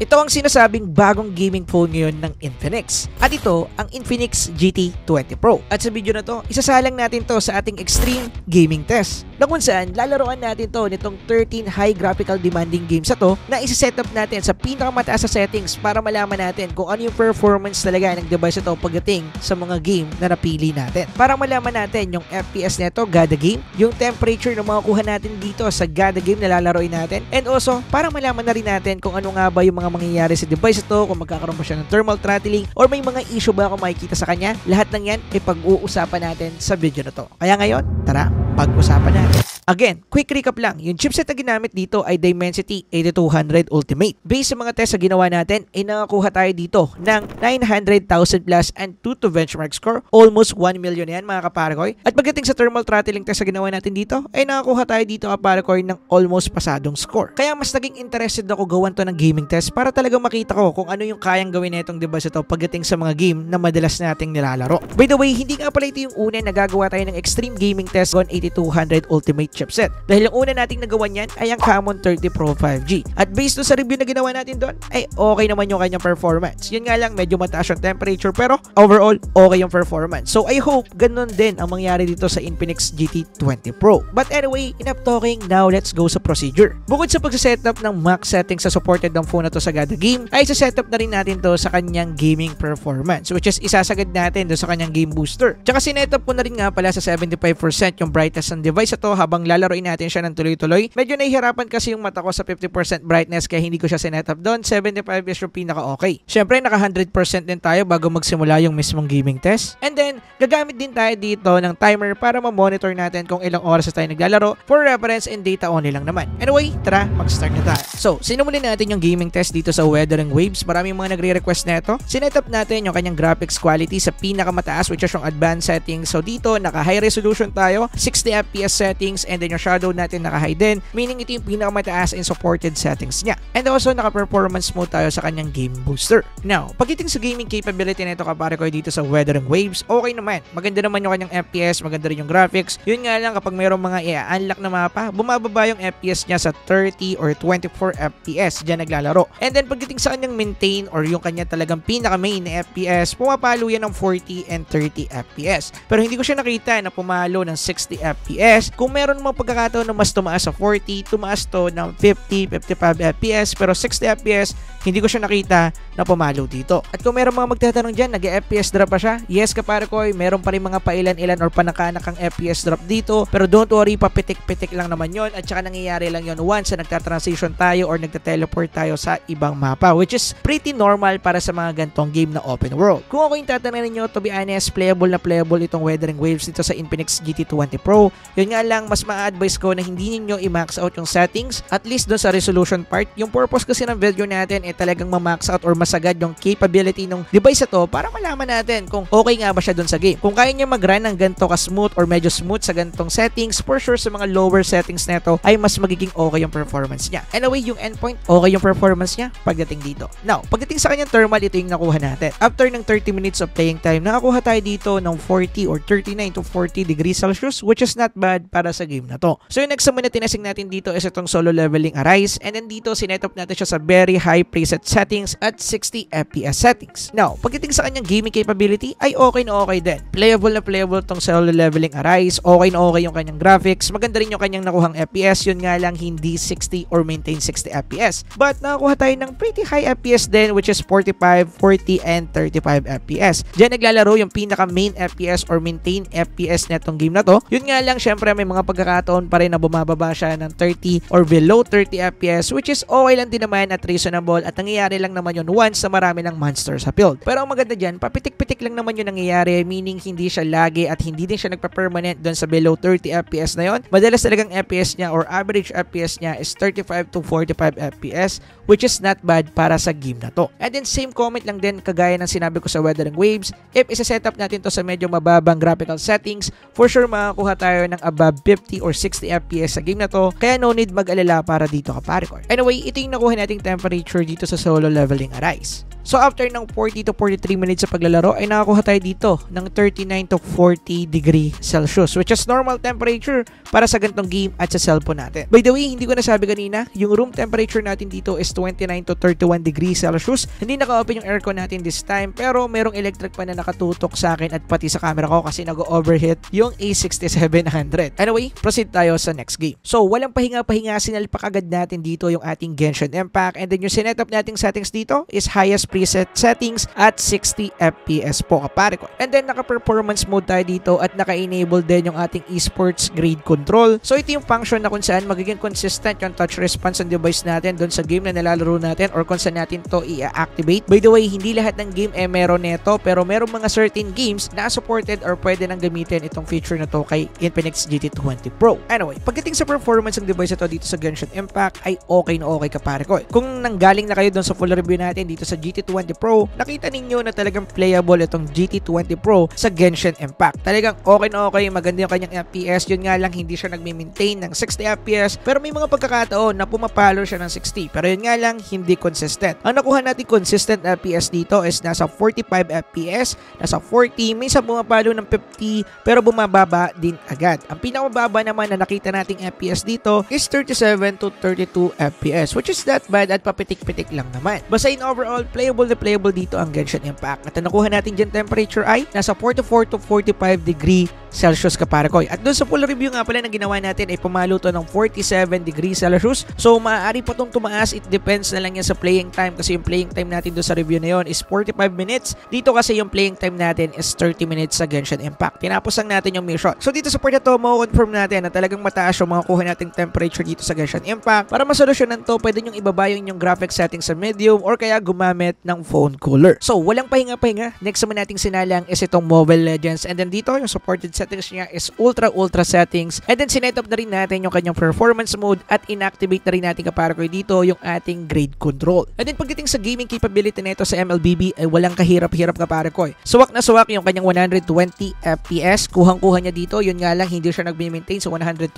Ito ang sinasabing bagong gaming phone ngayon ng Infinix. At ito ang Infinix GT20 Pro. At sa video na to, isasalang natin to sa ating extreme gaming test. Na kung saan, lalaroan natin to nitong 13 high graphical demanding games na to na isa-setup natin sa pinakamataas sa settings para malaman natin kung ano yung performance talaga ng device ito pagdating sa mga game na napili natin. Para malaman natin yung FPS nito, gada game, yung temperature na makukuha natin dito sa gada game na lalaroin natin, and also, para malaman na rin natin kung ano nga ba yung mga mangyayari sa device ito, kung magkakaroon ba siya ng thermal throttling or may mga issue ba ako makikita sa kanya, lahat ng yan ay pag-uusapan natin sa video na to. Kaya ngayon, tara, pag-usapan natin. Again, quick recap lang, yung chipset na ginamit dito ay Dimensity 8200 Ultimate. Based sa mga test na ginawa natin, ay nakakuha tayo dito ng 900,000 plus and 2 to benchmark score. Almost 1 million yan mga kaparakoy. At pagdating sa thermal throttling test na ginawa natin dito, ay nakakuha tayo dito kaparakoy ng almost pasadong score. Kaya mas naging interested ako gawan to ng gaming test para talagang makita ko kung ano yung kayang gawin na itong device ito pagdating sa mga game na madalas nating nilalaro. By the way, hindi nga pala ito yung una na gagawa tayo ng extreme gaming test on 8200 Ultimate chipset. Dahil yung una nating nagawa niyan ay ang Camon 30 Pro 5G. At based sa review na ginawa natin doon, ay okay naman yung kanyang performance. Yun nga lang, medyo mataas yung temperature pero overall, okay yung performance. So I hope ganun din ang mangyari dito sa Infinix GT20 Pro. But anyway, enough talking, now let's go sa procedure. Bukod sa pagsasetup ng max settings sa supported ng phone na to sa gada game, ay isa-setup na rin natin to sa kanyang gaming performance, which is isasagad natin doon sa kanyang game booster. Tsaka sinetup ko na rin nga pala sa 75% yung brightness ng device ito habang lalaroin natin siya ng tuloy-tuloy. Medyo nahihirapan kasi yung mata ko sa 50% brightness kaya hindi ko siya sinetup doon. 75 is yung pinaka-okay. Syempre, naka 100% din tayo bago magsimula yung mismong gaming test. And then, gagamit din tayo dito ng timer para ma-monitor natin kung ilang oras na tayo naglalaro for reference and data only lang naman. Anyway, tara, mag-start na tayo. So, sinumulan natin yung gaming test dito sa Weathering Waves. Maraming mga nagre-request na ito. Sinetup natin yung kanyang graphics quality sa pinakamataas which is yung advanced settings. So, dito, naka-high resolution tayo, 60 FPS settings, and then yung shadow natin naka-high din, meaning ito yung pinakamataas in supported settings niya. And also, naka-performance mode tayo sa kanyang game booster. Now, pagdating sa gaming capability nito kapare ko dito sa Weathering Waves, okay naman. Maganda naman yung kanyang FPS, maganda rin yung graphics. Yun nga lang, kapag mayroong mga i-unlock na mapa, bumababa yung FPS niya sa 30 or 24 FPS dyan naglalaro. And then, pagdating sa kanyang maintain or yung kanya talagang pinaka-main na FPS, pumapalo yan ng 40 and 30 FPS. Pero hindi ko siya nakita na pumalo ng 60 FPS. Kung meron mga pagkakataon na mas tumaas sa 40, tumaas to ng 50, 55 FPS, pero 60 FPS, hindi ko siya nakita na pumalo dito. At kung meron mga magtatanong dyan, nag-FPS drop pa siya? Yes, kapare ko, meron pa rin mga pailan-ilan or panakanak ang FPS drop dito, pero don't worry, papitik-pitik lang naman yon at saka nangyayari lang yon once na nagta-transition tayo or nagta-teleport tayo sa ibang mapa, which is pretty normal para sa mga gantong game na open world. Kung ako yung tatanungin nyo, to be honest, playable na playable itong Weathering Waves dito sa Infinix GT20 Pro. Yun nga lang, mas ma-advise ko na hindi ninyo i-max out yung settings, at least doon sa resolution part. Yung purpose kasi ng video natin ay talagang ma-max out or masagad yung capability ng device na to para malaman natin kung okay nga ba siya doon sa game. Kung kaya niya mag-run ng ganito ka-smooth or medyo smooth sa ganitong settings, for sure sa mga lower settings neto ay mas magiging okay yung performance niya. Anyway, yung endpoint, okay yung performance niya pagdating dito. Now, pagdating sa kanyang thermal, ito yung nakuha natin. After ng 30 minutes of playing time, nakakuha tayo dito ng 40 or 39 to 40 degrees Celsius, which is not bad para sa game na to. So, yung next naman na tinasing natin dito is itong solo leveling Arise, and then dito, sinetup natin siya sa very high preset settings at 60 FPS settings. Now, pagdating sa kanyang gaming capability, ay okay na okay din. Playable na playable tong solo leveling Arise, okay na okay yung kanyang graphics, maganda rin yung kanyang nakuhang FPS, yun nga lang hindi 60 or maintain 60 FPS. But nakakuha tayo ng pretty high FPS din, which is 45, 40, and 35 FPS. Diyan naglalaro yung pinaka main FPS or maintain FPS netong game na to. Yun nga lang, syempre may mga pagkakataon pa rin na bumababa siya ng 30 or below 30 FPS, which is okay lang din naman at reasonable, at nangyayari lang naman yun once na marami ng monsters sa field. Pero ang maganda dyan, papitik-pitik lang naman yun nangyayari, meaning hindi siya lagi at hindi din siya nagpa-permanent doon sa below 30 FPS na yun. Madalas talagang FPS niya or average FPS niya is 35 to 45 FPS, which is not bad para sa game na to. And then same comment lang din kagaya ng sinabi ko sa Weathering Waves, if isa-setup natin to sa medyo mababang graphical settings, for sure makakuha tayo ng above 50 or 60 FPS sa game na to, kaya no need mag-alala para dito kapare ko. Anyway, ito yung nakuha nating temperature dito sa solo leveling Arise. So after ng 40 to 43 minutes sa paglalaro ay nakakuha tayo dito ng 39 to 40 degree Celsius, which is normal temperature para sa ganitong game at sa cellphone natin. By the way, hindi ko nasabi kanina, yung room temperature natin dito is 29 to 31 degrees Celsius. Hindi naka-open yung aircon natin this time, pero merong electric fan na nakatutok sa akin at pati sa camera ko kasi nag-overheat yung A6700. Anyway, proceed tayo sa next game. So walang pahinga-pahinga, sinalpak agad natin dito yung ating Genshin Impact, and then yung sinetup nating settings dito is highest preset settings at 60 FPS po kapare ko. And then naka-performance mode tayo dito at naka-enable din yung ating esports grade control. So ito yung function na kung saan magiging consistent yung touch response ng device natin doon sa game na nalalaro natin or kung saan natin to i-activate. By the way, hindi lahat ng game meron neto, pero merong mga certain games na supported or pwede nang gamitin itong feature na to kay Infinix GT20 Pro. Anyway, pagdating sa performance ng device na to dito sa Genshin Impact ay okay na okay kapare ko. Kung nanggaling na kayo doon sa full review natin dito sa GT20 Pro, nakita ninyo na talagang playable itong GT20 Pro sa Genshin Impact. Talagang okay na okay, maganda yung kanyang FPS. Yun nga lang, hindi siya nagme-maintain ng 60 FPS, pero may mga pagkakataon na pumapalo siya ng 60. Pero yun nga lang, hindi consistent. Ang nakuha natin consistent FPS dito is nasa 45 FPS, nasa 40, minsan pumapalo ng 50, pero bumababa din agad. Ang pinakamababa naman na nakita nating FPS dito is 37 to 32 FPS, which is not bad at papitik-pitik lang naman. Basta in overall, playable na playable dito ang Genshin Impact. At ang nakuha natin dyan temperature ay nasa 44 to 45 degree Celsius kapare ko. At doon sa full review nga pala na ginawa natin ay pumalo to ng 47 degrees Celsius. So maaari pa tong tumaas, it depends na lang yan sa playing time kasi yung playing time natin doon sa review na yon is 45 minutes. Dito kasi yung playing time natin is 30 minutes sa Genshin Impact. Tinapos lang natin yung mission. So dito sa part na to, confirm natin na talagang mataas yung mga kuha nating temperature dito sa Genshin Impact. Para masolusyonan to, pwede nyong ibaba yung graphics settings sa medium or kaya gumamit ng phone cooler. So walang pahinga-pahinga. Next naman nating sinalang is itong Mobile Legends, and then dito yung supported settings niya is ultra settings, and then sinetup na rin natin yung kanyang performance mode at inactivate na rin natin kapare ko dito yung ating grade control. And then pagdating sa gaming capability nito sa MLBB ay walang kahirap-hirap kapare ko. Suwak na suwak yung kanyang 120 FPS, kuhang-kuha niya dito. Yun nga lang, hindi siya nagme-maintain sa 120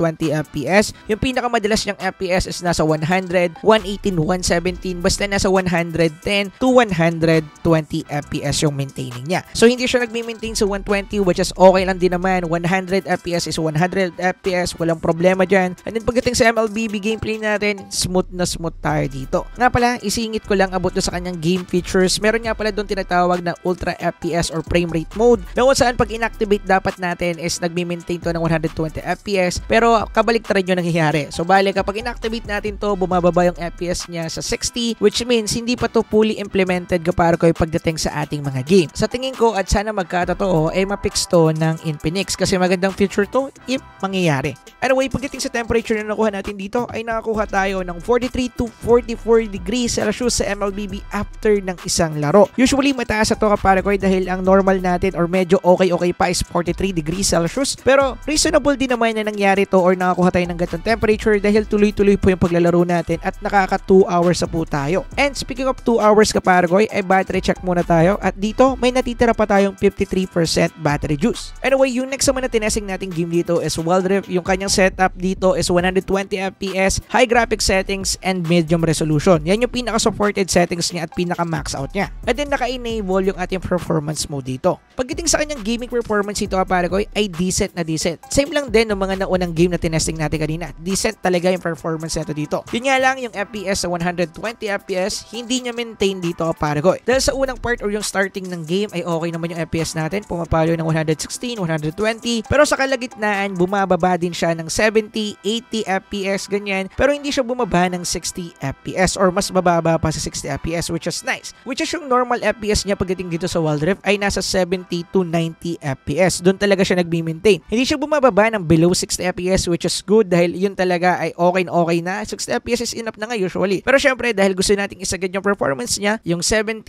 FPS. Yung pinakamadalas niyang FPS is nasa 100, 118, 117, basta nasa 110 to 120 FPS yung maintaining niya. So hindi siya nagme-maintain sa 120, which is okay lang din naman. 100 FPS is 100 FPS, walang problema dyan. And then pagdating sa MLBB gameplay natin, smooth na smooth tayo dito. Nga pala, isingit ko lang about sa kanyang game features. Meron nga pala doon tinatawag na ultra FPS or frame rate mode, na kung saan pag inactivate dapat natin is nagme-maintain to ng 120 FPS, pero kabaliktaran yung nangyayari. So bale, kapag inactivate natin to, bumababa yung FPS niya sa 60, which means hindi pa to fully implemented kaparo ko pagdating sa ating mga game. Sa tingin ko at sana magkatotoo ay mapix to ng Infinix kasi magandang feature to if mangyayari. Anyway, pagdating sa temperature na nakuha natin dito ay nakakuha tayo ng 43 to 44 degrees Celsius sa MLBB after ng isang laro. Usually mataas ito kapare ko dahil ang normal natin or medyo okay pa is 43 degrees Celsius, pero reasonable din naman na nangyari to or nakakuha tayo ng ganitong temperature dahil tuloy-tuloy po yung paglalaro natin at nakaka 2 hours sa po tayo. And speaking of 2 hours kapare ko ay battery check muna tayo at dito may natitira pa tayong 53% battery juice. Anyway, yung next naman na tinesting nating game dito is Wild Rift. Yung kanyang setup dito is 120 FPS, high graphic settings, and medium resolution. Yan yung pinaka-supported settings niya at pinaka-max out niya. And then naka-enable yung ating performance mode dito. Pagdating sa kanyang gaming performance dito kapare ko ay decent na decent. Same lang din ng mga naunang game na tinesting natin kanina. Decent talaga yung performance nito dito. Yun nga lang yung FPS sa 120 FPS, hindi niya maintain dito kapare ko. Dahil sa unang part or yung starting ng game ay okay naman yung FPS natin. Pumapalo ng 116, 120. Pero sa kalagitnaan, bumababa din siya ng 70, 80 FPS, ganyan. Pero hindi siya bumaba ng 60 FPS or mas bababa pa sa 60 FPS, which is nice. Which is yung normal FPS niya pagdating dito sa Wild Rift ay nasa 70 to 90 FPS. Doon talaga siya nag-maintain. Hindi siya bumababa ng below 60 FPS, which is good dahil yun talaga ay okay na. 60 FPS is enough na nga usually. Pero syempre, dahil gusto nating isagad yung performance niya, yung 70,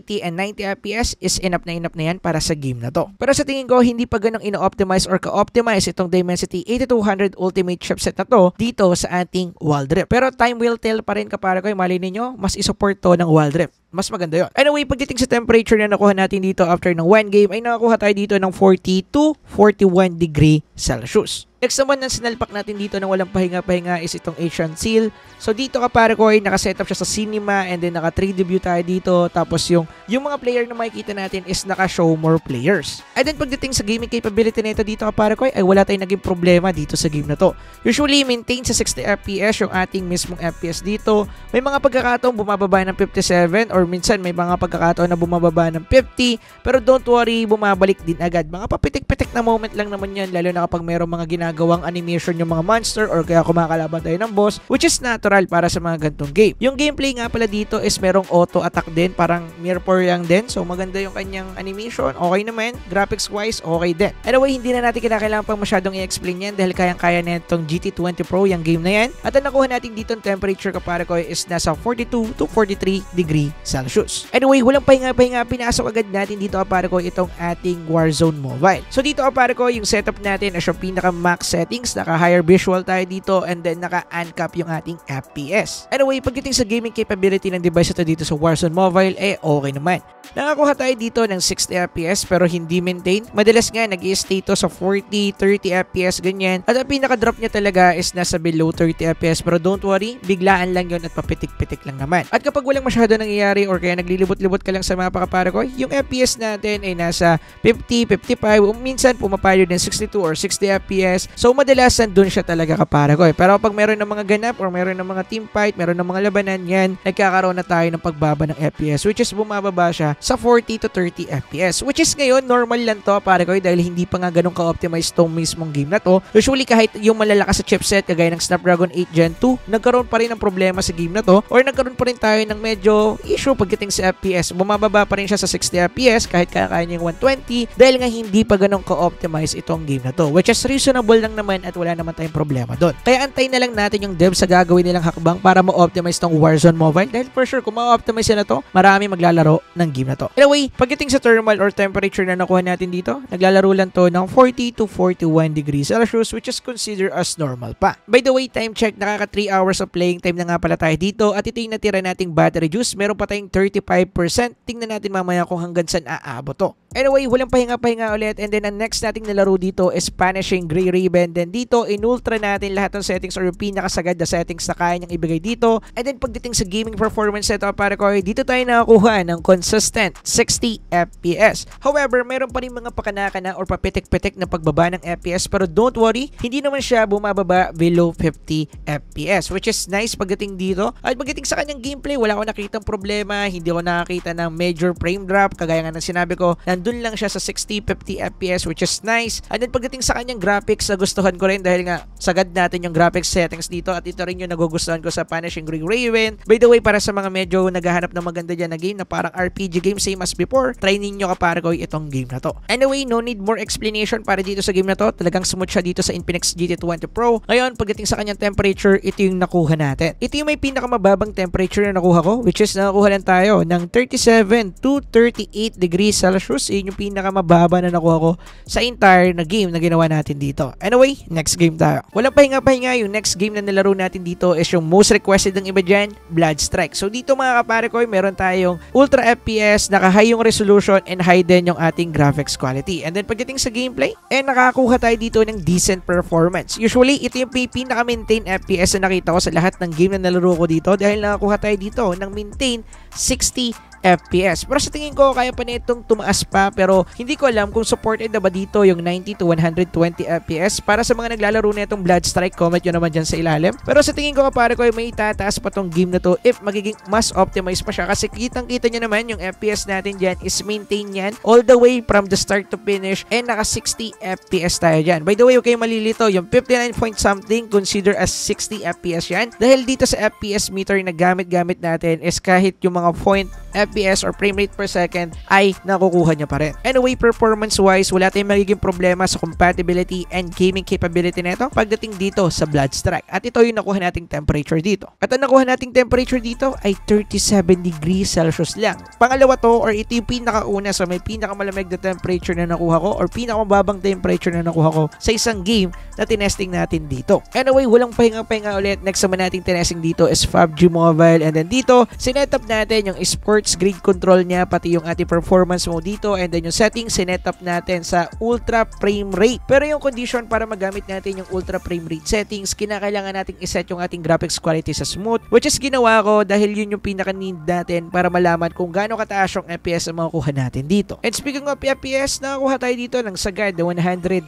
80, and 90 FPS is enough na yan para sa game na to. Pero sa tingin ko, hindi pa ganang ino-optimize or ka-optimize itong Dimensity 8200 Ultimate chipset na to dito sa ating Wild Rift. Pero time will tell pa rin kapara ko, mali ninyo, mas isupport to ng Wild Rift. mas maganda yun. Anyway, pagdating sa temperature na nakuha natin dito after ng 1 game, ay nakakuha tayo dito ng 40 to 41 degree Celsius. Next naman ng sinalpak natin dito ng walang pahinga-pahinga is itong Asian Seal. So dito kapare ko ay nakasetup siya sa cinema and then naka 3D view tayo dito. Tapos yung mga player na makikita natin is naka-show more players. And then pagdating sa gaming capability nito dito kapare ko ay wala tayong naging problema dito sa game na to. Usually maintain sa 60 FPS yung ating mismong FPS dito. May mga pagkakataon bumababa ng 57 or minsan may mga pagkakataon na bumababa ng 50. Pero don't worry, bumabalik din agad. Mga papitik-pitik na moment lang naman yan, lalo na kapag mayroong mga ginagawang animation yung mga monster or kaya kumakalaban tayo ng boss, which is natural para sa mga gantong game. Yung gameplay nga pala dito is merong auto attack din, parang mirror yang din. So maganda yung kanyang animation, okay naman. Graphics wise, okay din. Anyway, hindi na natin kailangan pang masyadong i-explain yan dahil kayang-kaya na itong GT20 Pro yung game na yan. At ang nakuha natin dito ang temperature kapare ko is nasa 42 to 43 degree Celsius. Anyway, walang pahinga-pahinga, pinasok agad natin dito kapare ko itong ating Warzone Mobile. So dito kapare ko, yung setup natin is yung pinaka-max settings, naka-higher visual tayo dito and then naka-uncap yung ating FPS. Anyway, pagdating sa gaming capability ng device ito dito sa Warzone Mobile, okay naman. Nakakuha tayo dito ng 60 FPS pero hindi maintain. Madalas nga nag-i-stay to sa 40, 30 FPS ganyan. At ang pinaka-drop niya talaga is nasa below 30 FPS pero don't worry, biglaan lang yun at papitik-pitik lang naman. At kapag walang masyado nangyayari or kaya naglilibot-libot ka lang sa mapa kapare ko, yung FPS natin ay nasa 50, 55, minsan pumapayo din 62 or 60 FPS. So madalasan dun siya talaga kapare ko. Pero pag meron ng mga ganap or meron ng mga team fight, meron ng mga labanan yan, nagkakaroon na tayo ng pagbaba ng FPS which is bumababa siya sa 40 to 30 FPS. Which is ngayon normal lang to kapare ko dahil hindi pa nga ganun ka-optimize tong mismong game na to. Usually kahit yung malalakas sa chipset kagaya ng Snapdragon 8 Gen 2, nagkaroon pa rin ng problema sa game na to or nagkaroon pa rin tayo ng medyo issue pagdating sa FPS. Bumababa pa rin siya sa 60 FPS kahit kaya niya yung 120 dahil nga hindi pa ganun ka-optimize itong game na to. Which is reasonable lang naman at wala naman tayong problema doon. Kaya antay na lang natin yung devs sa gagawin nilang hakbang para ma-optimize tong Warzone Mobile dahil for sure kung ma-optimize na to, marami maglalaro ng game na to. Anyway, pagdating sa thermal or temperature na nakuha natin dito, naglalaro lang to ng 40 to 41 degrees Celsius which is considered as normal pa. By the way, time check, nakaka 3 hours of playing time na nga pala tayo dito at ito yung natira nating battery juice. Meron pa tayong 35%. Tingnan natin mamaya kung hanggang saan aabot to. Anyway, walang pahinga-pahinga ulit and then ang next nating nalaro dito is Punishing Gray Raven. Then dito, in-ultra natin lahat ng settings or yung pinakasagad na settings na kaya niyang ibigay dito. And then pagdating sa gaming performance setup para ko, dito tayo nakakuha ng consistent 60 FPS. However, meron pa rin mga pakanaka na or papitik-pitik na pagbaba ng FPS pero don't worry, hindi naman siya bumababa below 50 FPS which is nice pagdating dito. At pagdating sa kanyang gameplay, wala akong nakitang problema, hindi ako nakakita ng major frame drop kagaya nga ng sinabi ko, nandun lang siya sa 60-50 FPS which is nice. And then pagdating sa kanyang graphics, nagustuhan ko rin dahil nga sagad natin yung graphics settings dito at ito rin yung nagugustuhan ko sa Punishing Gray Raven. By the way, para sa mga medyo naghahanap ng maganda dyan na game na parang RPG game same as before, try ninyo kapare ko itong game na to. Anyway, no need more explanation para dito sa game na to. Talagang smooth siya dito sa Infinix GT20 Pro. Ngayon, pagdating sa kanyang temperature, ito yung nakuha natin. Ito yung may pinakamababang temperature na nakuha ko which is nakakuha lang tayo ng 37 to 38 degrees Celsius. Yun yung pinakamababa na nakuha ko sa entire na game na ginawa natin dito. Anyway, next game tayo. Walang pahinga-pahinga, yung next game na nalaro natin dito is yung most requested ng iba dyan, Blood Strike. So dito mga kapare ko, meron tayong ultra FPS, naka-high yung resolution and high din yung ating graphics quality. And then pagdating sa gameplay, nakakuha tayo dito ng decent performance. Usually, ito yung pinaka-maintain FPS na nakita ko sa lahat ng game na nalaro ko dito dahil nakakuha tayo dito ng maintain 60 FPS. Pero sa tingin ko, kaya pa na itong tumaas pa pero hindi ko alam kung supported na ba dito yung 90 to 120 FPS. Para sa mga naglalaro na itong Blood Strike, comment nyo naman dyan sa ilalim. Pero sa tingin ko kapare ko, may itataas pa tong game na to if magiging mas optimized pa siya kasi kitang-kita nyo naman yung FPS natin dyan is maintain yan all the way from the start to finish and naka 60 FPS tayo dyan. By the way, okay malilito, yung 59 point something consider as 60 FPS yan dahil dito sa FPS meter na gamit natin is kahit yung mga point FPS or frame rate per second ay nakukuha niya pa rin. Anyway, performance wise, wala tayong magiging problema sa compatibility and gaming capability nito pagdating dito sa Blood Strike. At ito yung nakuha nating temperature dito. At ang nakuha nating temperature dito ay 37 degrees Celsius lang. Pangalawa to or ito yung pinakauna sa may pinakamalamig na temperature na nakuha ko or pinakamababang temperature na nakuha ko sa isang game na tinesting natin dito. Anyway, walang pahinga-pahinga ulit. Next naman nating tinesting dito is PUBG Mobile and then dito, sinetup natin yung sports hertz grid control niya, pati yung ating performance mode dito, and then yung settings sinet up natin sa ultra frame rate. Pero yung condition para magamit natin yung ultra frame rate settings, kinakailangan nating iset yung ating graphics quality sa smooth, which is ginawa ko dahil yun yung pinaka-need natin para malaman kung gaano kataas yung FPS na makukuha natin dito. And speaking of FPS, nakakuha tayo dito ng sagad na 120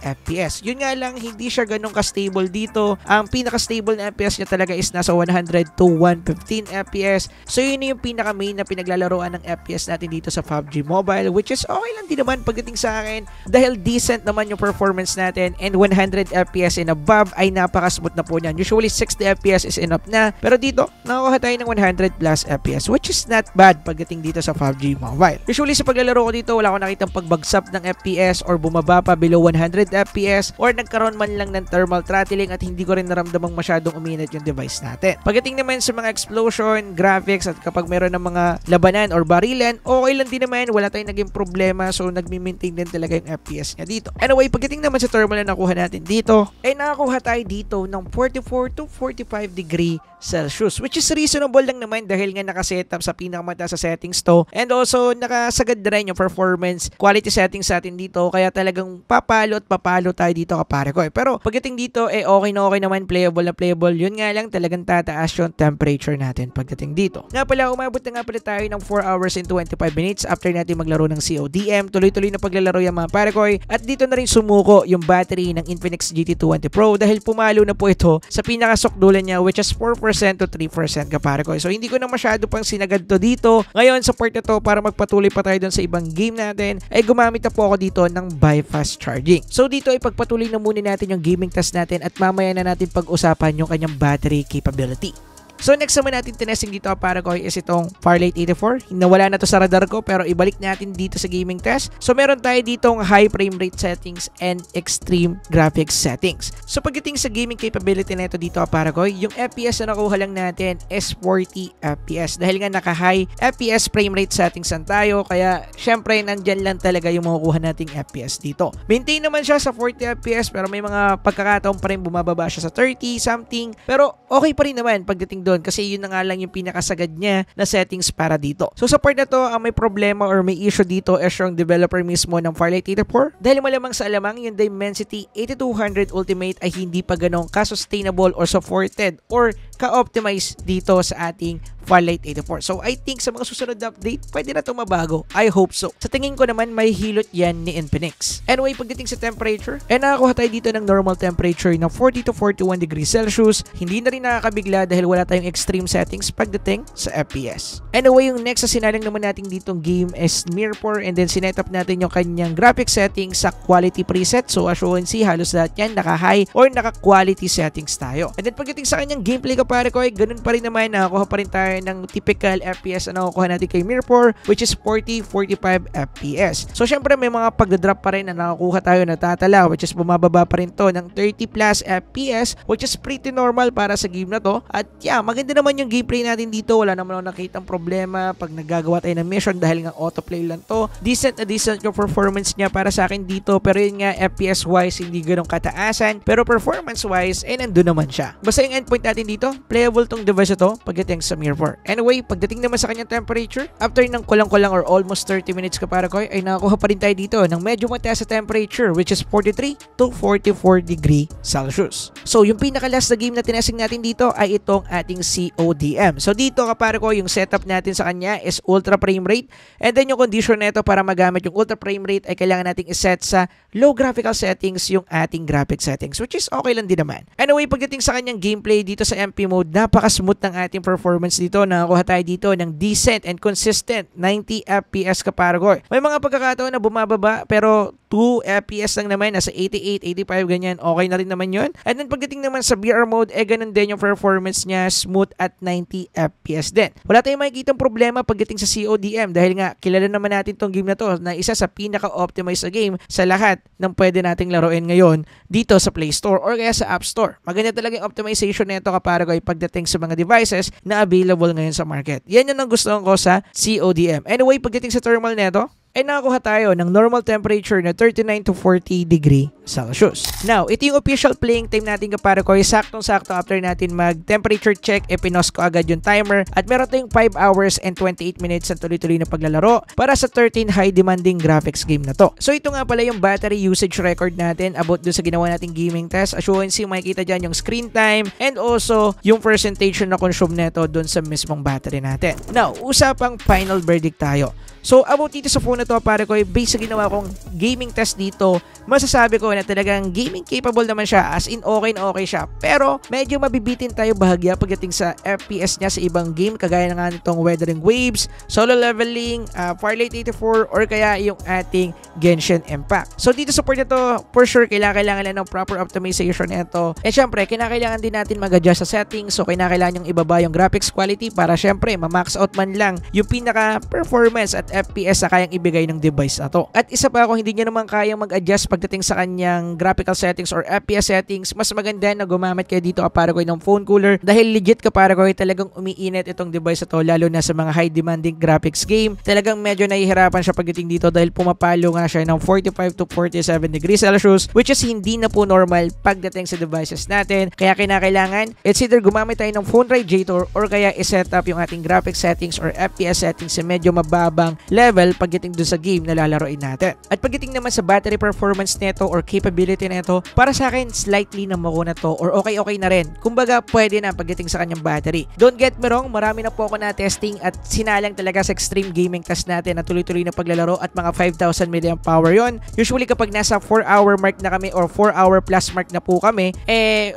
FPS. Yun nga lang, hindi siya ganun ka-stable dito. Ang pinaka-stable na FPS niya talaga is nasa 100 to 115 FPS. So yun yung pinaka-main na pinaglalaroan ng FPS natin dito sa PUBG Mobile, which is okay lang din naman pagdating sa akin dahil decent naman yung performance natin, and 100 FPS and above ay napaka-smooth na po niyan. Usually 60 FPS is enough na, pero dito nakakuha tayo ng 100 plus FPS, which is not bad pagdating dito sa PUBG Mobile. Usually sa paglalaro ko dito, wala ko nakitang pagbagsap ng FPS or bumaba pa below 100 FPS or nagkaroon man lang ng thermal throttling, at hindi ko rin naramdamang masyadong uminit yung device natin. Pagdating naman sa mga explosion, graphics, at kapag meron ng mga labanan or barilan, okay lang din naman, wala tayong naging problema, so nagmi-maintain din talaga yung FPS niya dito. Anyway, pagdating naman sa thermal na nakuha natin dito, ay nakakuha tayo dito ng 44 to 45 degree Celsius, which is reasonable lang naman dahil nga nakasetup sa pinakamataas sa settings to, and also nakasagad na rin yung performance quality settings sa atin dito, kaya talagang papalo at papalo tayo dito kapare ko. Pero pagdating dito, okay na okay naman, playable na playable. Yun nga lang, talagang tataas yung temperature natin pagdating dito. Nga pala, umabot na nga pala tayo ng 4 hours and 25 minutes after natin maglaro ng CODM. Tuloy-tuloy na paglalaro yung mga pare ko, at dito na rin sumuko yung battery ng Infinix GT220 Pro dahil pumalo na po ito sa pinakasukdulan niya, which is 4% to 3% kapare ko. So hindi ko na masyado pang sinagad to dito. Ngayon sa part na to, para magpatuloy pa tayo dun sa ibang game natin, ay gumamit na po ako dito ng bypass charging. So dito ay pagpatuloy na muna natin yung gaming test natin, at mamaya na natin pag-usapan yung kanyang battery capability. So next naman natin tinesting dito para ko is itong Firelight 84. Nawala na to sa radar ko, pero ibalik natin dito sa gaming test. So meron tayo ditong high frame rate settings and extreme graphics settings. So pagdating sa gaming capability na ito dito para ko, yung FPS na nakuha lang natin is 40 FPS. Dahil nga naka-high FPS frame rate settings lang tayo, kaya syempre nandyan lang talaga yung makukuha nating FPS dito. Maintain naman siya sa 40 FPS, pero may mga pagkakataon pa rin bumababa siya sa 30 something. Pero okay pa rin naman pagdating doon, kasi yun na nga lang yung pinakasagad niya na settings para dito. So sa part na to, ang may problema or may issue dito is yung developer mismo ng Firelight 84, dahil malamang sa alamang yung Dimensity 8200 Ultimate ay hindi pa ganong ka-sustainable or supported or ka-optimize dito sa ating Firelight 84. So I think sa mga susunod na update, pwede na ito mabago. I hope so. Sa tingin ko naman, may hilot yan ni Infinix. Anyway, pagdating sa temperature, nakakuha tayo dito ng normal temperature na 40 to 41 degrees Celsius. Hindi na rin nakakabigla dahil wala tayong extreme settings pagdating sa FPS. Anyway, yung next na sinalang naman natin ditong game is Mirror, and then sinet up natin yung kanyang graphic settings sa quality preset. So as you can see, halos lahat yan naka-high or naka-quality settings tayo. And then pagdating sa kanyang gameplay kapare ko, ganun pa rin naman, nakakuha pa rin tayo ng typical FPS na nakukuha natin kay Mirror, which is 40-45 FPS. So syempre may mga pagdadrop pa rin na nakakuha tayo natatala, which is bumababa pa rin to ng 30 plus FPS, which is pretty normal para sa game na to. At yeah, maganda naman yung gameplay natin dito. Wala naman ako nakitang problema pag naggagawa tayo ng mission dahil nga autoplay lang to. Decent na decent yung performance niya para sa akin dito, pero yun nga, FPS wise hindi ganong kataasan, pero performance wise ay nandun naman siya. Basta yung endpoint natin dito, playable tong device na to pagdating sa Mirror. Anyway, pagdating naman sa kanyang temperature, after ng kulang-kulang or almost 30 minutes kapara ko, ay nakakuha pa rin tayo dito ng medyo mataas sa temperature, which is 43 to 44 degree Celsius. So yung pinaka-last na game na tinesting natin dito ay itong ating CODM. So dito kapara ko, yung setup natin sa kanya is ultra frame rate, and then yung condition nito para magamit yung ultra frame rate ay kailangan nating iset sa low graphical settings yung ating graphic settings, which is okay lang din naman. Anyway, pagdating sa kanyang gameplay dito sa MP mode, napaka-smooth ng ating performance dito. Nakakuha tayo dito ng decent and consistent 90 FPS kaparagoy. May mga pagkakataon na bumababa, pero 2 FPS lang naman, nasa 88, 85 ganyan, okay na rin naman yun. And then pagdating naman sa VR mode, ganun din yung performance niya, smooth at 90 FPS din. Wala tayong makikitang problema pagdating sa CODM dahil nga kilala naman natin tong game na to na isa sa pinaka-optimized na game sa lahat ng pwede nating laruin ngayon dito sa Play Store or kaya sa App Store. Maganda talaga yung optimization nito kaparagoy pagdating sa mga devices na available ngayon sa market. Yan yung gusto ko sa CODM. Anyway, pagdating sa thermal nito, ay nakakuha tayo ng normal temperature na 39 to 40 degree Celsius. Now, ito yung official playing time natin kapare ko. Saktong-sakto after natin mag-temperature check, pinos ko agad yung timer at meron tayong 5 hours and 28 minutes na tuloy-tuloy na paglalaro para sa 13 high demanding graphics game na to. So ito nga pala yung battery usage record natin about dun sa ginawa nating gaming test. As you can see, makikita dyan yung screen time and also yung percentage na consume neto dun sa mismong battery natin. Now, usapang final verdict tayo. So, about dito sa phone na to, pare ko, based sa ginawa kong gaming test dito, masasabi ko na talagang gaming capable naman siya, as in okay na okay siya. Pero, medyo mabibitin tayo bahagya pagdating sa FPS niya sa ibang game, kagaya na nga nitong Weathering Waves, Solo Leveling, Firelight 84, or kaya yung ating Genshin Impact. So, dito sa port na to, for sure, kailangan lang ng proper optimization nito. Eh, syempre, kailangan din natin mag-adjust sa settings, so kailangan yung ibaba yung graphics quality para syempre, ma-max out man lang yung pinaka-performance at FPS na kayang ibigay ng device na to. At isa pa kung hindi nyo naman kayang mag-adjust pagdating sa kanyang graphical settings or FPS settings, mas maganda na gumamit kayo dito kapare ko ng phone cooler dahil legit kapare ko talagang umiinit itong device na to lalo na sa mga high demanding graphics game. Talagang medyo nahihirapan siya pagdating dito dahil pumapalo nga siya ng 45 to 47 degrees Celsius which is hindi na po normal pagdating sa devices natin. Kaya kinakailangan it's either gumamit tayo ng phone radiator or kaya iset up yung ating graphics settings or FPS settings sa medyo mababang level pagdating dun sa game na lalaroin natin. At pagdating naman sa battery performance nito or capability nito, para sa akin slightly na makuna to or okay na rin. Kumbaga pwede na pagdating sa kanyang battery. Don't get me wrong, marami na po ako na testing at sinalang talaga sa extreme gaming test natin na tuloy-tuloy na paglalaro at mga 5,000 mAh yon. Usually kapag nasa 4-hour mark na kami or 4-hour plus mark na po kami,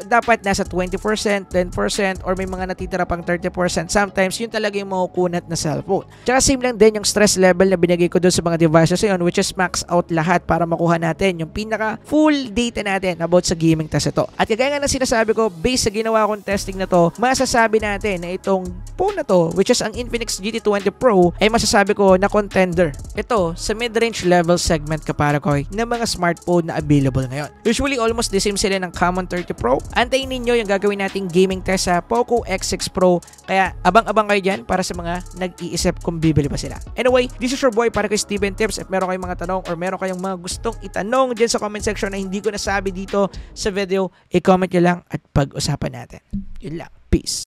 dapat nasa 20%, 10% or may mga natitira pang 30%. Sometimes yun talaga yung makukunat na cellphone. Tsaka same lang din yung stress level na binigay ko doon sa mga devices yun which is max out lahat para makuha natin yung pinaka full data natin about sa gaming test ito. At kagaya nga na sinasabi ko, based sa ginawa kong testing na to, masasabi natin na itong phone na to which is ang Infinix GT20 Pro ay masasabi ko na contender ito sa mid-range level segment kapara ko ng mga smartphone na available ngayon. Usually almost the same sila ng Common 30 Pro. Antayin ninyo yung gagawin nating gaming test sa Poco X6 Pro kaya abang-abang kayo dyan para sa mga nag-iisip kung bibili pa sila. Anyway, this is your boy para kay Steven Tips. If meron kayong mga tanong or meron kayong mga gustong itanong dyan sa comment section na hindi ko nasabi dito sa video, i-comment nyo lang at pag-usapan natin. Yun lang. Peace.